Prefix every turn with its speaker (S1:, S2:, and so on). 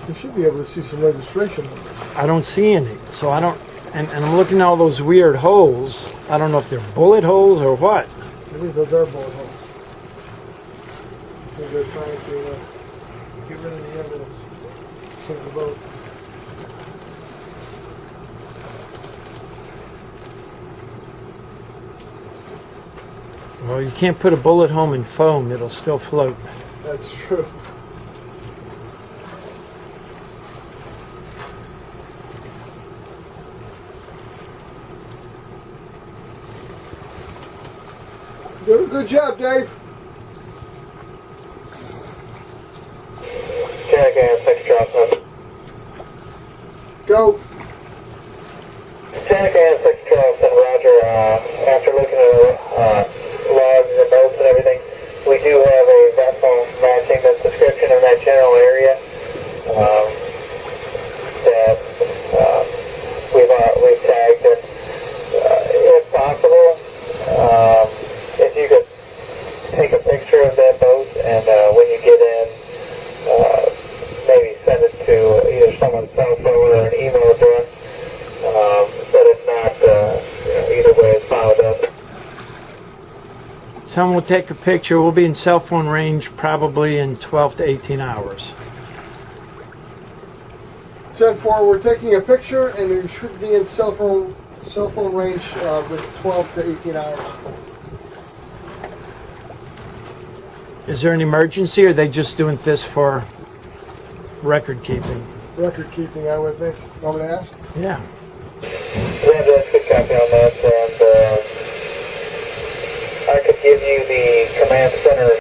S1: You should be able to see some registration numbers.
S2: I don't see any, so I don't, and I'm looking at all those weird holes. I don't know if they're bullet holes or what.
S1: I think those are bullet holes. I think they're trying to get rid of the evidence. Sink the boat.
S2: Well, you can't put a bullet hole in foam, it'll still float.
S1: That's true. Doing a good job, Dave.
S3: Check and 6 Charleston.
S1: Go.
S3: 10 and 6 Charleston, roger. After looking at logs and boats and everything, we do have a vessel matching the description in that general area that we've tagged. And if possible, if you could take a picture of that boat and when you get in, maybe send it to either someone's cell phone or an email address. But if not, either way it's fine with us.
S2: Someone will take a picture. We'll be in cell phone range probably in 12 to 18 hours.
S1: 10-4, we're taking a picture, and you should be in cell phone range with 12 to 18 hours.
S2: Is there an emergency, or are they just doing this for record keeping?
S1: Record keeping, I would think. Want me to ask?
S2: Yeah.
S3: Roger, good copy on that, and I could give you the command center